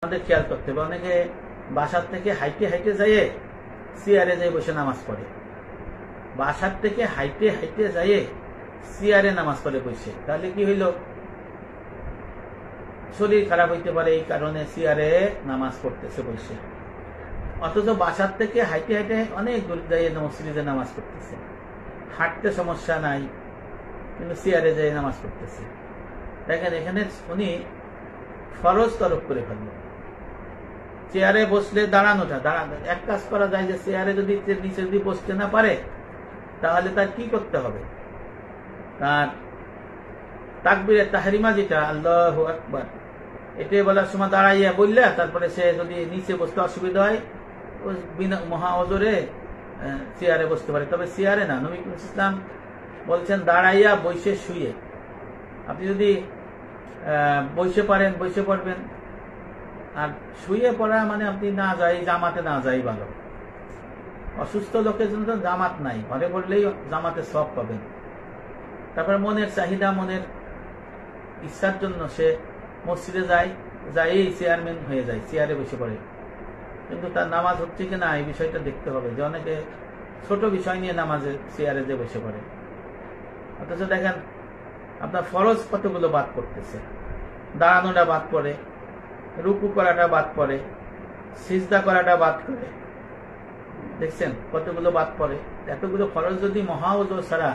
আমাদের খেয়াল করতে হবে। অনেকে বাসার থেকে হাইটে হাইটে যাইয়ে চেয়ারে যাই বসে নামাজ পড়ে, বাসার থেকে হাইটে হাইটে যাইয়ে চেয়ারে নামাজ পড়ে বসে, তাহলে কি হইল? শরীর খারাপ হইতে পারে, এই কারণে চেয়ারে নামাজ পড়তেছে বসে। অথচ বাসার থেকে হাইটে হাইটে অনেক দূর যাইয়ে মসজিদে নামাজ পড়তেছে, হাঁটতে সমস্যা নাই, কিন্তু চেয়ারে যাই নামাজ পড়তেছে। দেখেন এখানে উনি ফরজ তরফ করে ফেলল। চেয়ারে বসলে দাঁড়ানোটা এক কাজ করা যায় যে চেয়ারে যদি নিচে যদি বসতে না পারে তাহলে তার কি করতে হবে? তার তাকবীরে তাহরিমা যেটা আল্লাহু আকবার, এটাই বলার সময় দাঁড়াইয়া বললে তারপরে সে যদি নিচে বসতে অসুবিধা হয় মহা ওজরে চেয়ারে বসতে পারে, তবে চেয়ারে না। নবী ইসলাম বলছেন দাঁড়াইয়া বসে শুয়ে। আপনি যদি বসে পারেন বসে পড়বেন, আর শুয়ে পড়া মানে আপনি না যাই জামাতে না যাই ভালো। অসুস্থ লোকের জন্য জামাত নাই, ঘরে পড়লেই জামাতে সব পাবেন। তারপরে মনের চাহিদা, মনের ইচ্ছার জন্য সে মসজিদে যায়, যাই চেয়ারম্যান হয়ে যায়, চেয়ারে বসে পড়ে, কিন্তু তার নামাজ হচ্ছে কি না এই বিষয়টা দেখতে হবে। যে অনেকে ছোট বিষয় নিয়ে নামাজে চেয়ারে যে বসে পড়ে, অথচ দেখেন আপনার ফরজ কতগুলো বাদ পড়তেছে। দাঁড়ানোটা বাদ পড়ে, রুকু করাটা বাদ পড়ে, সিজদা করাটা বাদ করে, দেখছেন কতগুলো বাদ পড়ে। এতগুলো ফরজ যদি মহা ওজর ছাড়া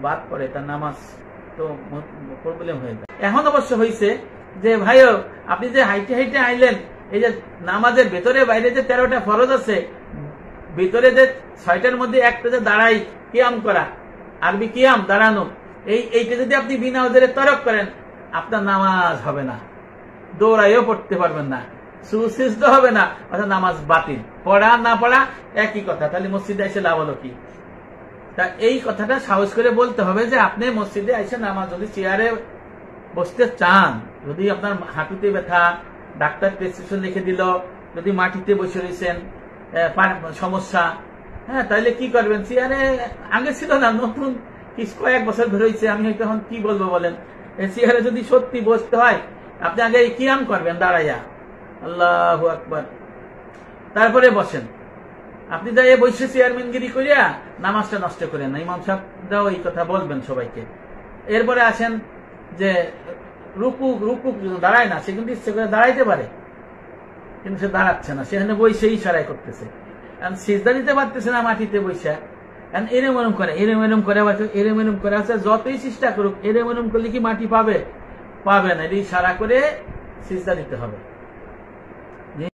বাদ পড়ে তার নামাজ তো প্রবলেম হয়ে যায়। এখন অবশ্য হয়েছে যে ভাইও আপনি যে হাইটে হাইটে আইলেন, এই যে নামাজের ভেতরে বাইরে যে 13টা ফরজ আছে, ভিতরে যে 6টার মধ্যে একটা যে দাঁড়াই কিয়াম করা, আরবি কিয়াম দাঁড়ানো, এইটা যদি আপনি বিনা ওজরে তরক করেন আপনার নামাজ হবে না, দৌড়াইও পড়তে পারবেন না, সুসিজদা হবে না, অর্থাৎ নামাজ বাতিল। পড়া না পড়া একই কথা, তাহলে মসজিদে এসে লাভ হলো কি? তা এই কথাটা সাহস করে বলতে হবে যে আপনি মসজিদে এসে নামাজ যদি চেয়ারে বসতে চান, যদি আপনার হাঁটুতে ব্যথা, ডাক্তার প্রেসক্রিপশন লিখে দিল, যদি মাটিতে বসে রয়েছেন সমস্যা, হ্যাঁ তাহলে কি করবেন? চেয়ারে আগে ছিল না, নতুন কয়েক বছর ধরে হয়েছে, আমি এখন কি বলবো বলেন? চেয়ারে যদি সত্যি বসতে হয় আপনি আগে কিয়াম করবেন দাঁড়াইয়া, আল্লাহু আকবার, তারপরে বসেন। আপনি দাঁড়িয়ে বসে চেয়ারম্যানগিরি করিয়া নামাজটা নষ্ট করেন না। ইমাম সাহেবরাও এই কথা বলবেন সবাইকে। এরপরে আসেন যে রুকু দাঁড়ায় না, সে কিন্তু ইচ্ছে করে দাঁড়াইতে পারে, কিন্তু সে দাঁড়াচ্ছে না, সেখানে বসেই ইশারায় করতেছে। সিজদা দিতে পারতেছে না মাটিতে বসে, এরম করে আছে। যতই চেষ্টা করুক এরম করলে কি মাটি পাবে? পাবে না। ইশারা করে সিজদা দিতে হবে।